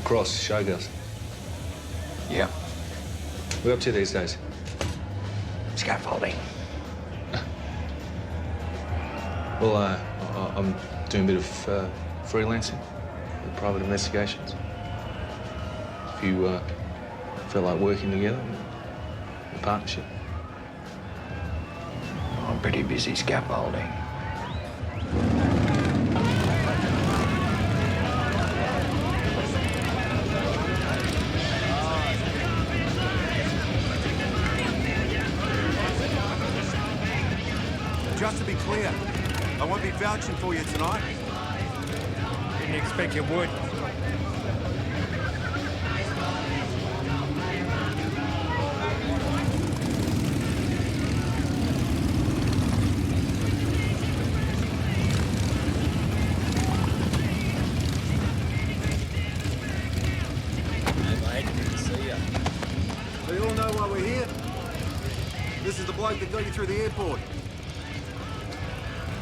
Cross Showgirls. Yeah. We're up to these days. Scaffolding. Well, I'm doing a bit of freelancing with private investigations. If you feel like working together, a partnership. I'm pretty busy scaffolding. Just to be clear, I won't be vouching for you tonight. Didn't expect you would. So you all know why we're here? This is the bloke that got you through the airport.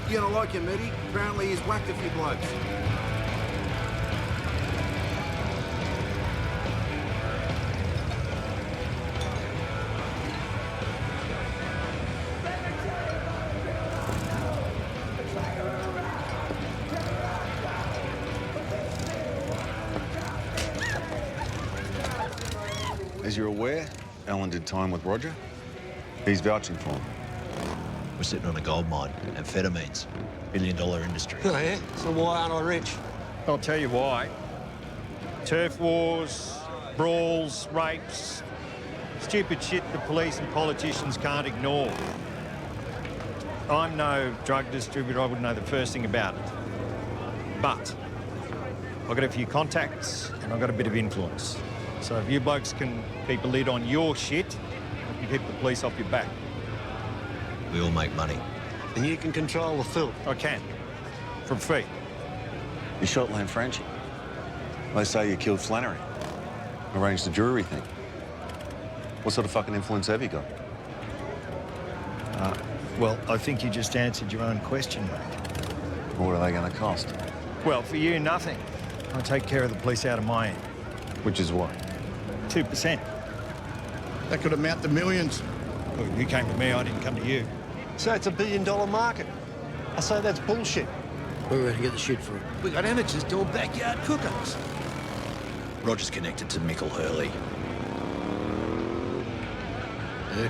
You're gonna like him, Eddie. Apparently he's whacked a few blokes. As you're aware, Alan did time with Roger. He's vouching for him. We're sitting on a gold mine, amphetamines, billion-dollar industry. Oh, yeah? So why aren't I rich? I'll tell you why. Turf wars, brawls, rapes, stupid shit the police and politicians can't ignore. I'm no drug distributor, I wouldn't know the first thing about it. But I've got a few contacts and I've got a bit of influence. So if you blokes can keep a lid on your shit, you can keep the police off your back. We all make money. And you can control the filth. I can. For free. You shot Lanfranchi. They say you killed Flannery. Arranged the jury thing. What sort of fucking influence have you got? Well, I think you just answered your own question, mate. What are they going to cost? Well, for you, nothing. I take care of the police out of my end. Which is what? 2%. That could amount to millions. Well, you came to me, I didn't come to you. So it's a billion-dollar market. I say that's bullshit. Where are we going to get the shit from? We got amateurs doing backyard cook-ups. Roger's connected to Michael Hurley. Yeah.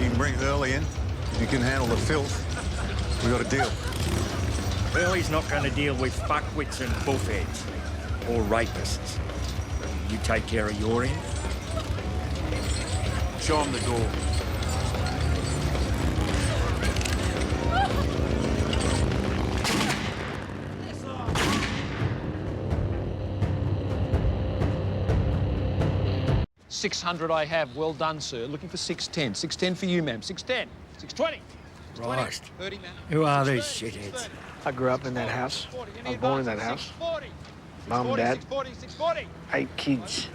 You can bring Hurley in. If you can handle the filth, we got a deal. Hurley's not going to deal with fuckwits and buffheads or rapists. You take care of your end. Show him the door. $600 I have. Well done, sir. Looking for 610. 610 for you, ma'am. 610. 620. Christ. 30, ma'am. Who are these shitheads? I grew up in that house. I was born in that house. Mum, Dad, 640. 8 kids.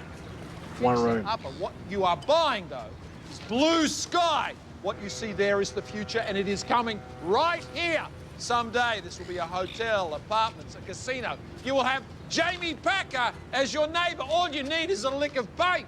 1 room. What you are buying, though, is blue sky. What you see there is the future, and it is coming right here. Someday, this will be a hotel, apartments, a casino. You will have Jamie Packer as your neighbour. All you need is a lick of paint.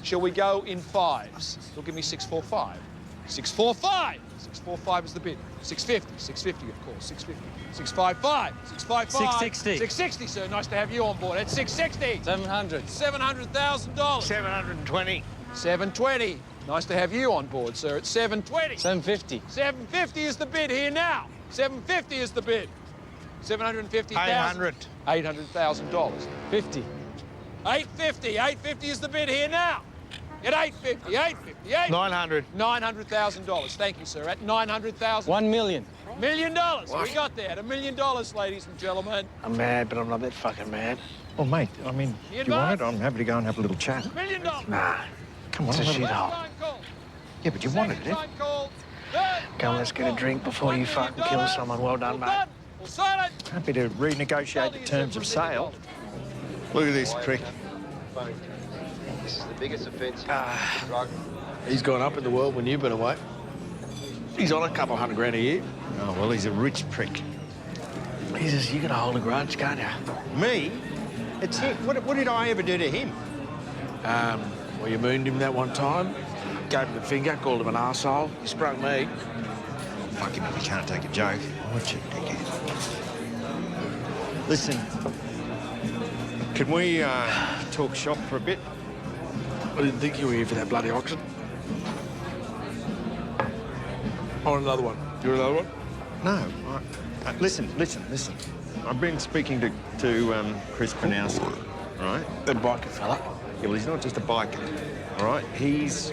Shall we go in fives? You'll give me 645. 645. 645 is the bid. 650. 650, of course. 650. 655. 655. 660. 660, sir. Nice to have you on board. That's 660. 700. $700,000. 720. 720. Nice to have you on board, sir. It's 720. 750. 750 is the bid here now. 750 is the bid. 750,000. 800. $800,000. 50. 850. 850 is the bid here now. At 850, 850, 850. 900. $900,000. Thank you, sir. At $900,000. $1 million. $1 million. What? We got there. At $1 million, ladies and gentlemen. I'm mad, but I'm not that fucking mad. Well, mate, I mean, You if you want advance? it, I'm happy to go and have a little chat. $1 million. Nah. Come on, It's a have shithole. Time call. Yeah, but you wanted it. Time call. Third Come on, let's get a call. drink before you fucking kill someone. Well done, mate. Done. We'll sign it. Happy to renegotiate the terms of sale. Look at this prick. This is the biggest offence. He's gone up in the world when you've been away. He's on a couple $100,000 a year. Oh, well, he's a rich prick. Jesus, you gotta hold a grudge, can't you? Me? It's him. What did I ever do to him? Well, you mooned him that one time, gave him the finger, called him an arsehole. You sprung me. Fuck him if he can't take a joke. Watch it, dickhead. Listen, can we talk shop for a bit? I didn't think you were here for that bloody auction. I want another one. You want another one? No. Listen. I've been speaking to Chris Panowski, right? The biker fella. Yeah, well, he's not just a biker, all right? He's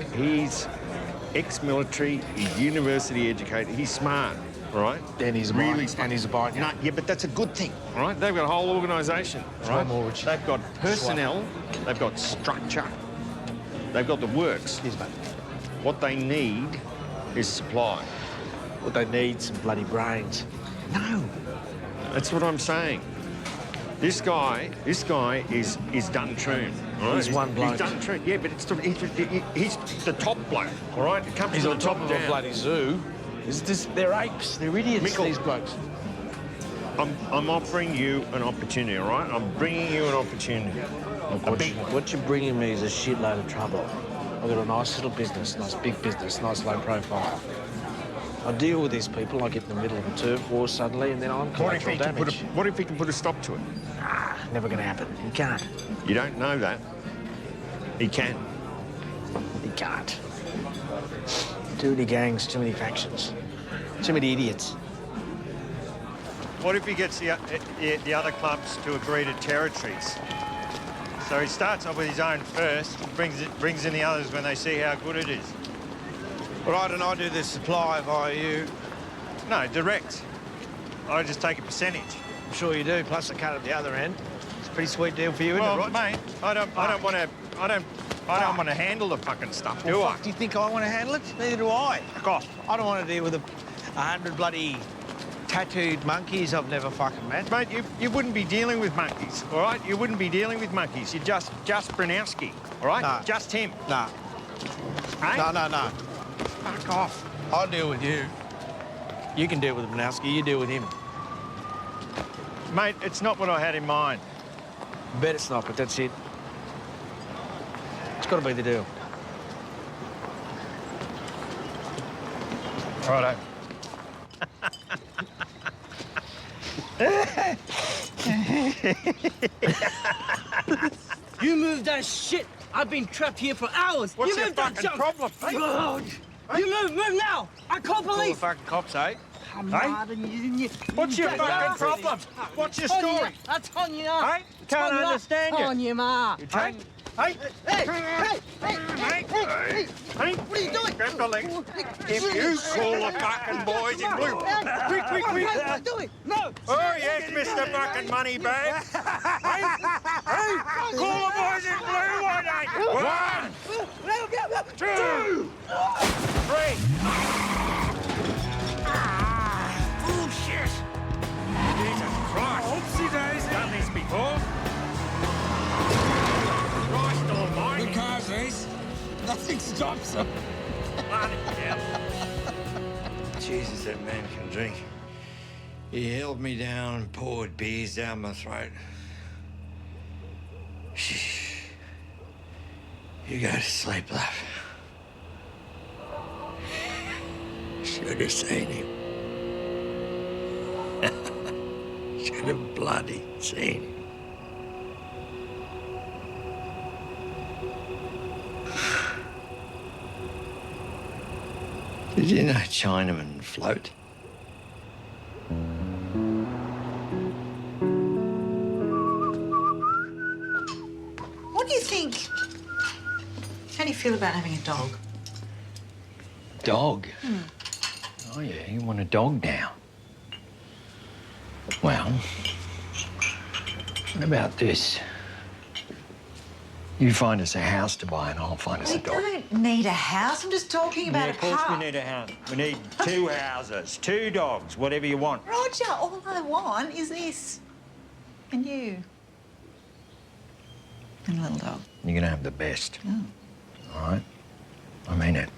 ex-military, he's university educated, he's smart, all right? And he's a really biker. And he's a biker. No, yeah, but that's a good thing, all right? They've got a whole organisation, right? Mortgage. They've got personnel, they've got structure, they've got the works. Yes, mate. What they need is supply. What they need, some bloody brains. No. That's what I'm saying. This guy is done troon. Right? He's one bloke. He's done troon. Yeah, but he's the top bloke. All right, it comes He's from on the top top of down. a bloody zoo. They're apes. They're idiots, Mickle. these blokes. I'm offering you an opportunity. All right, I'm bringing you an opportunity. What you're bringing me is a shitload of trouble. I've got a nice little business, nice big business, nice low profile. I deal with these people, I get in the middle of a turf war suddenly, and then I'm collateral damage. What if he can put a stop to it? Never gonna happen. He can't. You don't know that. He can. He can't. Too many gangs, too many factions, too many idiots. What if he gets the other clubs to agree to territories? So he starts off with his own first, brings in the others when they see how good it is. Right, and I do the supply via you. No, direct. I just take a percentage. I'm sure you do, plus a cut at the other end. It's a pretty sweet deal for you, isn't it, Rog? Mate, I don't want to handle the fucking stuff, do I? Do you think I want to handle it? Neither do I. Fuck off. I don't want to deal with 100 bloody tattooed monkeys I've never fucking met. Mate, you wouldn't be dealing with monkeys, all right? You wouldn't be dealing with monkeys. You're just Branowski, all right? No. Just him. Nah. Hey? No. Fuck off. I'll deal with you. You can deal with Branowski, you deal with him. Mate, it's not what I had in mind. Bet it's not, but that's it. It's got to be the deal. Righto. You move that shit. I've been trapped here for hours. What's you your move that fucking junk. problem? You move now. I call Call the police. fucking cops, eh? What's your fucking problem? What's your story? That's on you now. Hey, can't understand you. On you, ma. Hey, Hey, what are you doing? Grab the leg. If you call the fucking boys in blue. Quick. What are you doing? No. Oh, yes, Mr. Fucking Moneybag. Hey, call the boys in blue, why don't you? 1, 2, 3. Bullshit! Jesus Christ. Oopsie daisy. Done this before. Christ almighty. Good cars, these. Nothing stops them. Bloody hell. Jesus, that man can drink. He held me down and poured beers down my throat. Shh. You go to sleep, love. Should have seen him. Should have bloody seen him. Did you know Chinamen float? feel about having a dog? Dog? Oh, yeah, you want a dog now? Well, what about this? You find us a house to buy and I'll find us a We dog. don't need a house. I'm just talking about Yeah, a of course pup. we need a house. We need 2 houses, 2 dogs, whatever you want. Roger, all I want is this. And you. And a little dog. You're gonna have the best. All right? I mean it.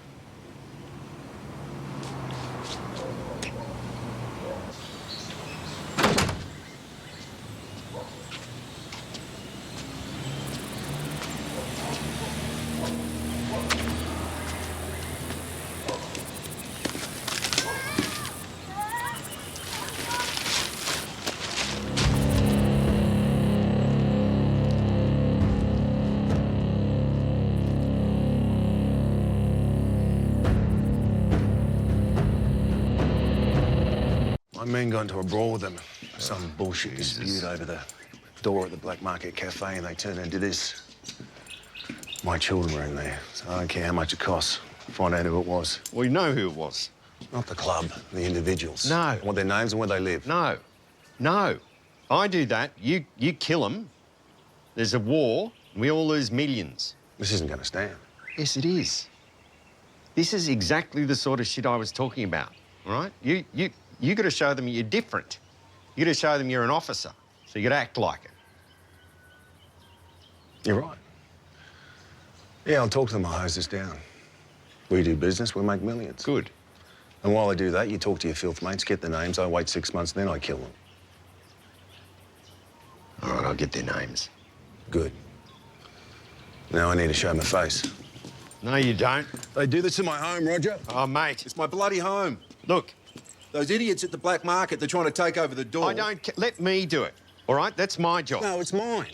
My men got into a brawl with them. Some bullshit dispute over the door at the Black Market Cafe, and they turned into this. My children were in there, so I don't care how much it costs. Find out who it was. We know who it was. Not the club, the individuals. No. I want their names and where they live. No. No. I do that. You kill them. There's a war, and we all lose millions. This isn't going to stand. Yes, it is. This is exactly the sort of shit I was talking about, all right? You got to show them you're different. You got to show them you're an officer, so you got to act like it. You're right. Yeah, I'll talk to them. I'll hose this down. We do business, we'll make millions. Good. And while I do that, you talk to your filth mates, get their names. I wait 6 months, then I kill them. All right, I'll get their names. Good. Now I need to show my face. No, you don't. They do this in my home, Roger. Oh, mate. It's my bloody home. Look. Those idiots at the Black Market, they're trying to take over the door. I don't... Let me do it, all right? That's my job. No, it's mine.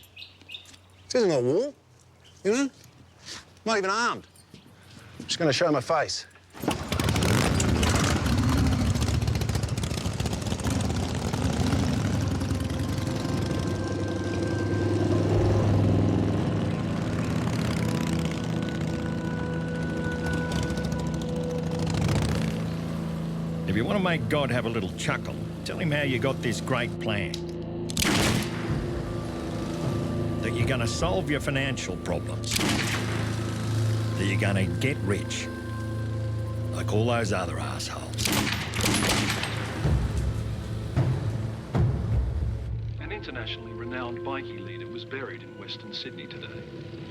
This isn't a war, you know? I'm not even armed. I'm just going to show my face. If you want to make God have a little chuckle, tell him how you got this great plan. That you're going to solve your financial problems. That you're going to get rich. Like all those other assholes. An internationally renowned bikie leader was buried in Western Sydney today.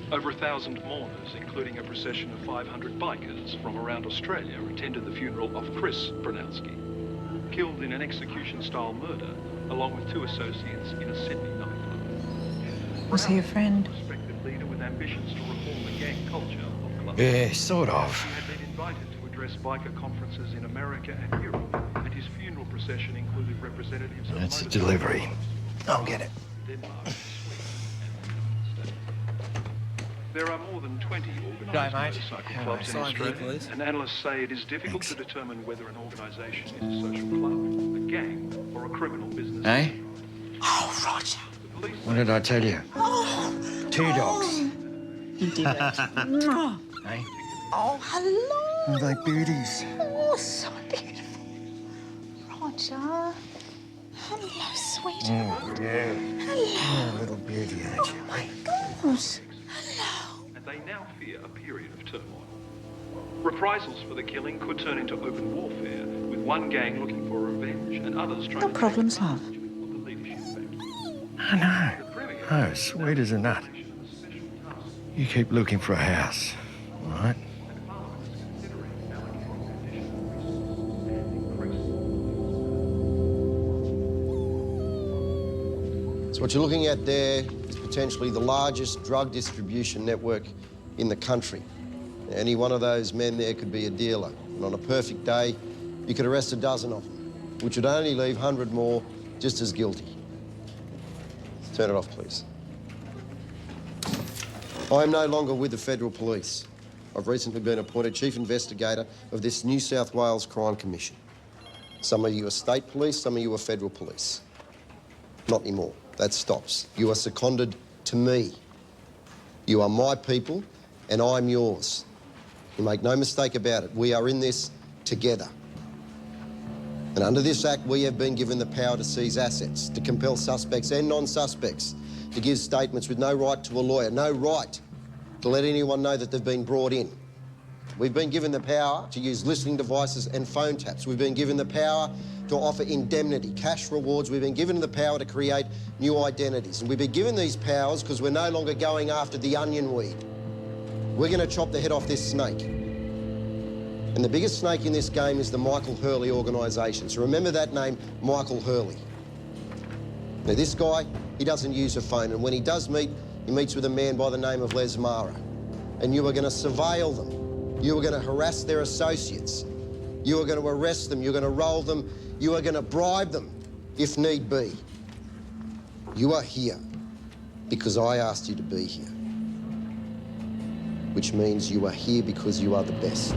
Over 1,000 mourners, including a procession of 500 bikers from around Australia, attended the funeral of Chris Bronowski, killed in an execution-style murder, along with 2 associates in a Sydney nightclub. Was he a friend? Respected leader with ambitions to reform the gang culture of clubs. Yeah, sort of. He had been invited to address biker conferences in America and Europe, and his funeral procession included representatives of That's a motorcycle delivery. clubs, I'll get it. Denmark, Sweden, and the States. There are more than 20 organised G'day, mate. motorcycle clubs in Sign here, Australia, please. and analysts say it is difficult to determine whether an organisation is a social club, a gang, or a criminal business. Eh? Oh, Roger. What did I tell you? Oh. 2 dogs. You did it. Mwah. Eh? Oh, hello. Are they beauties? Oh, so beautiful. Roger. Hello, sweetheart. Yeah. Hello. Oh, little beauty, aren't you? Oh, my gosh. Hello. And they now fear a period of turmoil. Reprisals for the killing could turn into open warfare, with one gang looking for revenge and others trying No to problems, love. take advantage of the leadership vacuum. I know. Oh, sweet as a nut. You keep looking for a house, all right? So what you're looking at there is potentially the largest drug distribution network in the country. Any one of those men there could be a dealer. And on a perfect day, you could arrest a dozen of them, which would only leave 100 more just as guilty. Turn it off, please. I am no longer with the Federal Police. I've recently been appointed Chief Investigator of this New South Wales Crime Commission. Some of you are state police, some of you are federal police. Not anymore. That stops. You are seconded to me. You are my people, and I'm yours. You make no mistake about it. We are in this together. And under this Act, we have been given the power to seize assets, to compel suspects and non-suspects to give statements with no right to a lawyer, no right to let anyone know that they've been brought in. We've been given the power to use listening devices and phone taps. We've been given the power to offer indemnity, cash rewards. We've been given the power to create new identities. And we've been given these powers because we're no longer going after the onion weed. We're going to chop the head off this snake. And the biggest snake in this game is the Michael Hurley organisation. So remember that name, Michael Hurley. Now, this guy, he doesn't use a phone, and when he does meet, he meets with a man by the name of Les Mara. And you are going to surveil them. You are going to harass their associates. You are going to arrest them. You're going to roll them. You are going to bribe them, if need be. You are here because I asked you to be here. Which means you are here because you are the best.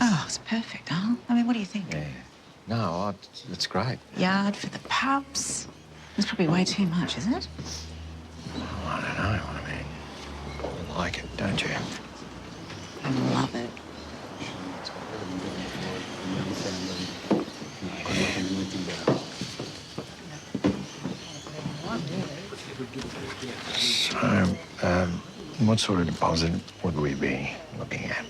Oh, it's perfect, huh? I mean, what do you think? Yeah. No, it's great. Yard for the pubs. It's probably way too much, isn't it? Oh, I don't know. I mean, you like it, don't you? I love it. So, what sort of deposit would we be looking at?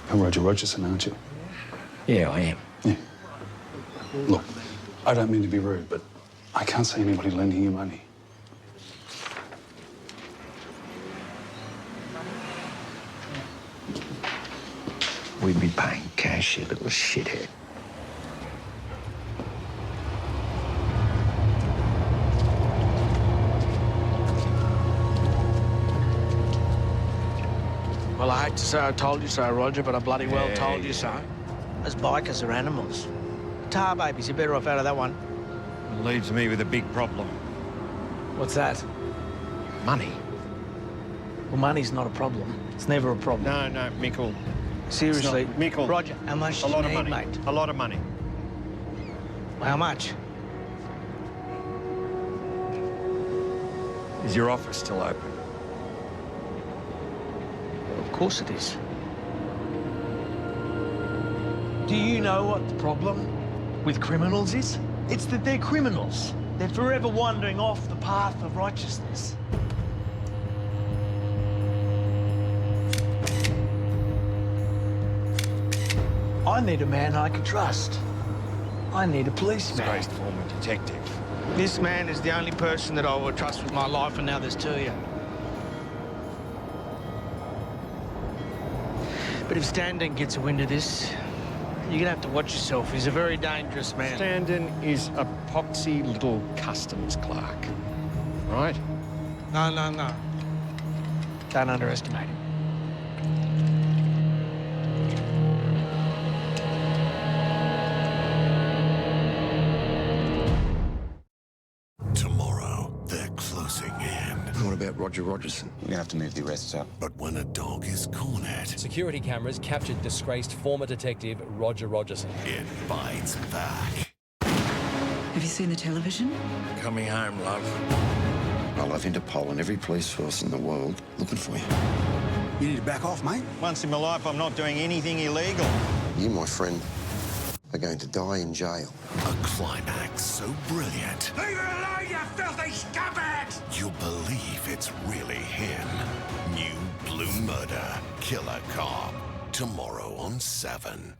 You're Roger Rogerson, aren't you? Yeah, I am. Yeah. Look, I don't mean to be rude, but I can't see anybody lending you money. We'd be paying cash, you little shithead. Well, I hate to say I told you so, Roger, but I bloody well told you so. Those bikers are animals. Tar babies, you're better off out of that one. It leaves me with a big problem. What's that? Money. Well, money's not a problem. It's never a problem. No, Mickle. Seriously, Mickle. Roger, how much A do lot you of need, money. mate? A lot of money. How much? Is your office still open? Of course it is. Do you know what the problem with criminals is? It's that they're criminals. They're forever wandering off the path of righteousness. I need a man I can trust. I need a policeman. Disgraced former detective. This man is the only person that I would trust with my life, and now there's two of you. But if Standen gets a wind of this, you're gonna have to watch yourself. He's a very dangerous man. Standen is a poxy little customs clerk, right? No. Don't underestimate him. Tomorrow, they're closing in. What about Roger Rogerson? We're gonna have to move the arrests up. But when a dog is cornered, Security cameras captured disgraced former detective Roger Rogerson. it bites back. Have you seen the television? Coming home, love. I'll have Interpol and every police force in the world looking for you. You need to back off, mate. Once in my life, I'm not doing anything illegal. You, my friend, are going to die in jail. A climax so brilliant, Leave her alone, you filthy scumbag! you'll believe it's really him. New Blue Murder, Killer Cop. Tomorrow on 7.